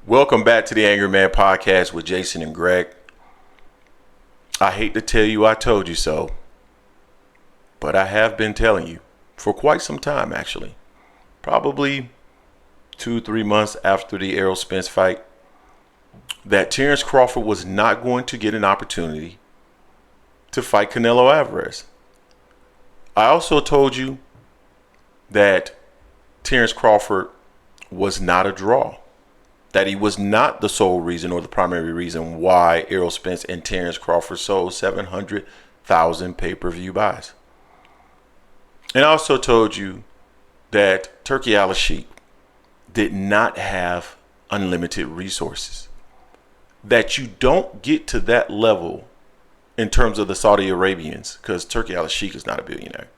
Welcome back to the Angry Man Podcast with Jason and Greg. I hate to tell you I told you so, but I have been telling you for quite some time, actually. Probably 2-3 months after the Errol Spence fight, that Terence Crawford was not going to get an opportunity to fight Canelo Alvarez. I also told you that Terence Crawford was not a draw. That he was not the sole reason or the primary reason why Errol Spence and Terence Crawford sold 700,000 pay-per-view buys. And I also told you that Turki Alalshikh did not have unlimited resources. That you don't get to that level in terms of the Saudi Arabians, because Turki Alalshikh is not a billionaire.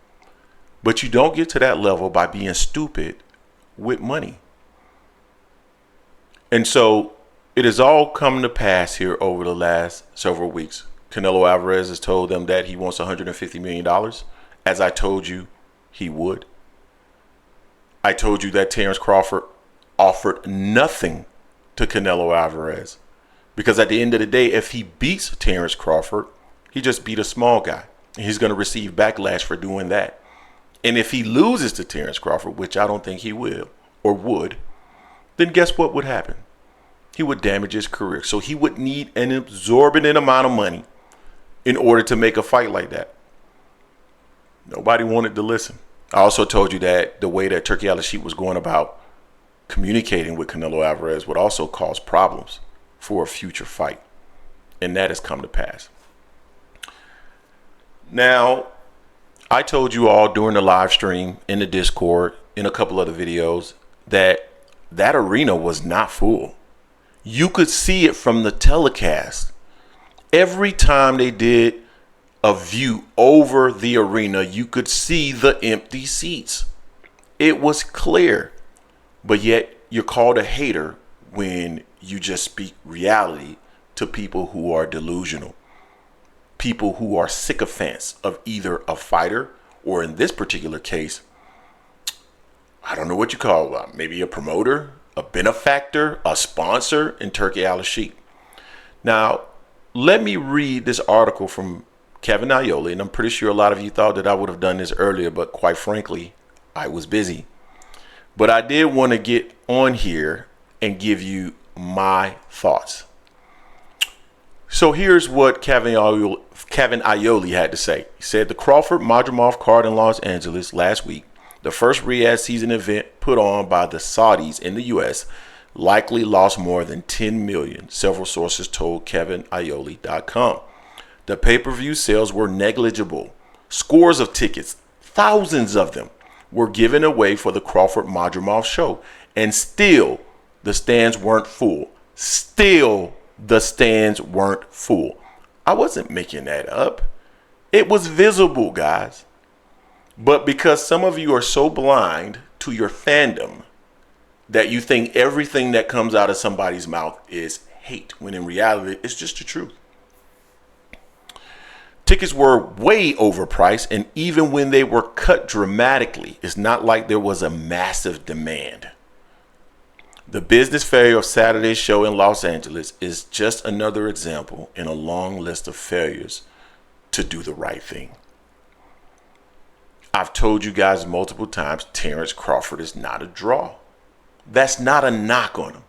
But you don't get to that level by being stupid with money. And so it has all come to pass here over the last several weeks. Canelo Alvarez has told them that he wants $150 million, as I told you he would. I told you that Terence Crawford offered nothing to Canelo Alvarez. Because at the end of the day, if he beats Terence Crawford, he just beat a small guy. And he's going to receive backlash for doing that. And if he loses to Terence Crawford, which I don't think he will or would, then guess what would happen? He would damage his career. So he would need an exorbitant amount of money in order to make a fight like that. Nobody wanted to listen. I also told you that the way that Turki Alalshikh was going about communicating with Canelo Alvarez would also cause problems for a future fight. And that has come to pass. Now, I told you all during the live stream, in the Discord, in a couple other videos, that arena was not full. You could see it from the telecast. Every time they did a view over the arena, you could see the empty seats. It was clear. But yet you're called a hater when you just speak reality to people who are delusional. People who are sycophants of either a fighter or, in this particular case, I don't know what you call it, maybe a promoter, a benefactor, a sponsor in Turki Alalshikh. Now, let me read this article from Kevin Iole, and I'm pretty sure a lot of you thought that I would have done this earlier, but quite frankly, I was busy. But I did want to get on here and give you my thoughts. So here's what Kevin Iole had to say. He said the Crawford-Madrimov card in Los Angeles last week, the first Riyadh season event put on by the Saudis in the U.S., likely lost more than $10 million, several sources told KevinIole.com. The pay-per-view sales were negligible. Scores of tickets, thousands of them, were given away for the Crawford-Madrimov show. And still, the stands weren't full. The stands weren't full. I wasn't making that up. It was visible, guys. But because some of you are so blind to your fandom that you think everything that comes out of somebody's mouth is hate, when in reality, it's just the truth. Tickets were way overpriced, and even when they were cut dramatically, it's not like there was a massive demand. The business failure of Saturday's show in Los Angeles is just another example in a long list of failures to do the right thing. I've told you guys multiple times, Terence Crawford is not a draw. That's not a knock on him.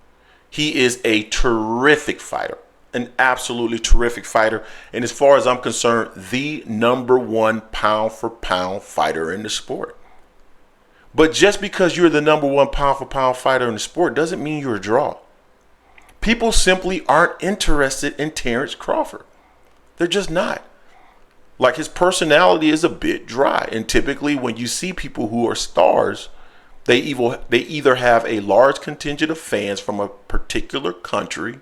He is a terrific fighter, an absolutely terrific fighter. And as far as I'm concerned, the number one pound for pound fighter in the sport. But just because you're the number one pound for pound fighter in the sport doesn't mean you're a draw. People simply aren't interested in Terence Crawford. They're just not. Like, his personality is a bit dry. And typically when you see people who are stars, they either have a large contingent of fans from a particular country,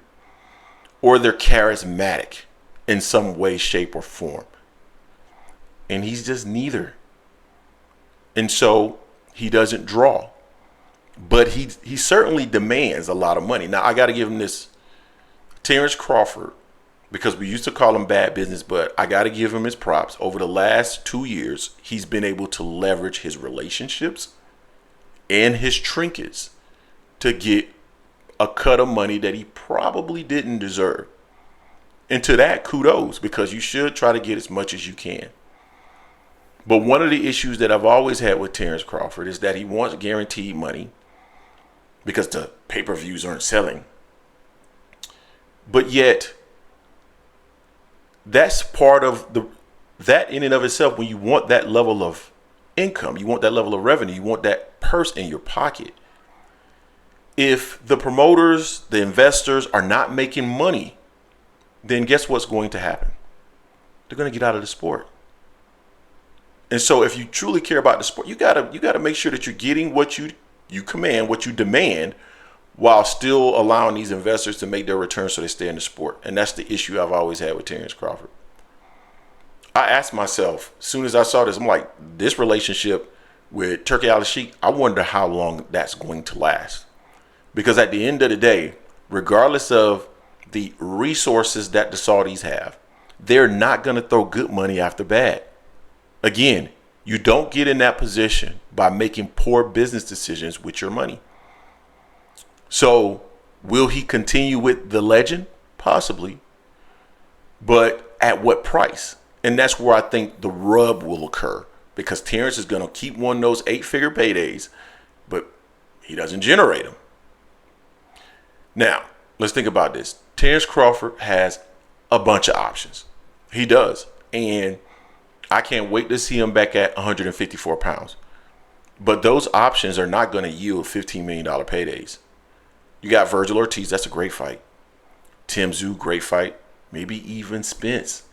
or they're charismatic in some way, shape, or form. And he's just neither. And so he doesn't draw. But he certainly demands a lot of money. Now, I got to give him this. Terence Crawford, because we used to call him bad business, but I got to give him his props. Over the last 2 years, he's been able to leverage his relationships and his trinkets to get a cut of money that he probably didn't deserve. And to that, kudos, because you should try to get as much as you can. But one of the issues that I've always had with Terence Crawford is that he wants guaranteed money because the pay-per-views aren't selling. But yet, that's part of that in and of itself. When you want that level of income, you want that level of revenue, you want that purse in your pocket. If the promoters, the investors are not making money, then guess what's going to happen? They're going to get out of the sport. And so if you truly care about the sport, you gotta make sure that you're getting what you command, what you demand, while still allowing these investors to make their returns so they stay in the sport. And that's the issue I've always had with Terence Crawford. I asked myself, as soon as I saw this, I'm like, this relationship with Turki Alalshikh, I wonder how long that's going to last. Because at the end of the day, regardless of the resources that the Saudis have, they're not going to throw good money after bad. Again, you don't get in that position by making poor business decisions with your money. So, will he continue with the legend? Possibly. But at what price? And that's where I think the rub will occur. Because Terence is going to keep one of those 8-figure paydays, but he doesn't generate them. Now, let's think about this. Terence Crawford has a bunch of options. He does. And I can't wait to see him back at 154 pounds. But those options are not going to yield $15 million paydays. You got Virgil Ortiz. That's a great fight. Tim Tszyu, great fight. Maybe even Spence.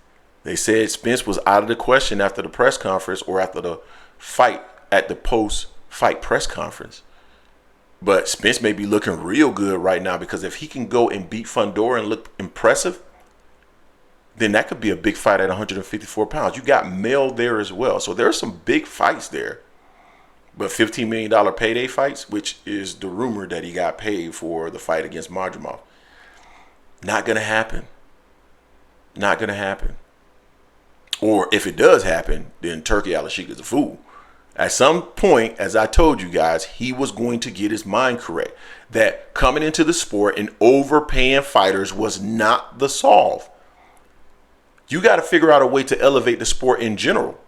They said Spence was out of the question after the press conference or after the fight at the post-fight press conference. But Spence may be looking real good right now, because if he can go and beat Fundora and look impressive, then that could be a big fight at 154 pounds. You got Mel there as well. So there are some big fights there. But $15 million payday fights, which is the rumor that he got paid for the fight against Madrimov. Not going to happen. Not going to happen. Or if it does happen, then Turki Alalshikh is a fool. At some point, as I told you guys, he was going to get his mind correct. That coming into the sport and overpaying fighters was not the solve. You got to figure out a way to elevate the sport in general.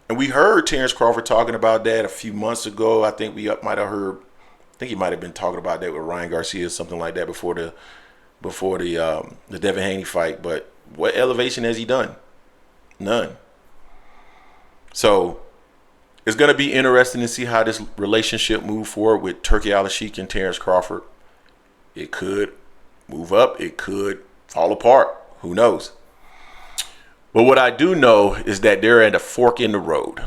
And we heard Terence Crawford talking about that a few months ago. I think he might have been talking about that with Ryan Garcia or something like that before the Devin Haney fight. But what elevation has he done? None. So it's going to be interesting to see how this relationship move forward with Turki Alalshikh and Terence Crawford. It could move up. It could fall apart. Who knows? But what I do know is that they're at a fork in the road,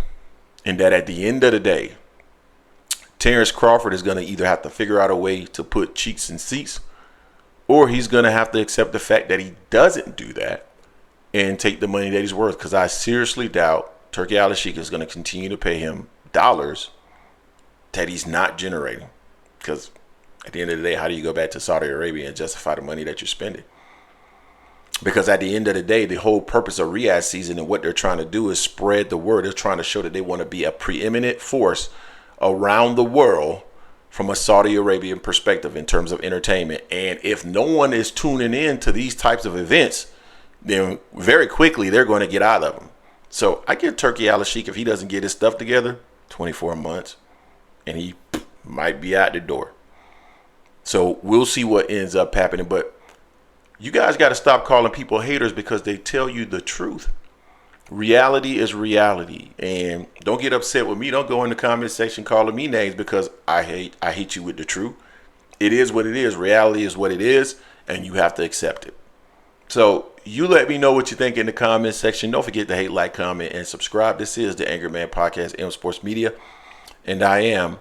and that at the end of the day, Terence Crawford is going to either have to figure out a way to put cheeks in seats, or he's going to have to accept the fact that he doesn't do that and take the money that he's worth. Because I seriously doubt Turki Alalshikh is going to continue to pay him dollars that he's not generating. Because at the end of the day, how do you go back to Saudi Arabia and justify the money that you're spending? Because at the end of the day, the whole purpose of Riyadh season and what they're trying to do is spread the word. They're trying to show that they want to be a preeminent force around the world from a Saudi Arabian perspective in terms of entertainment. And if no one is tuning in to these types of events, then very quickly they're going to get out of them. So I give Turki Alalshikh, if he doesn't get his stuff together, 24 months, and he might be out the door. So we'll see what ends up happening. But you guys got to stop calling people haters, because they tell you the truth. Reality is reality. And don't get upset with me. Don't go in the comment section calling me names, because I hate you with the truth. It is what it is. Reality is what it is, and you have to accept it. So you let me know what you think in the comment section. Don't forget to hate, like, comment, and subscribe. This is the Angry Man Podcast, M Sports Media, and I am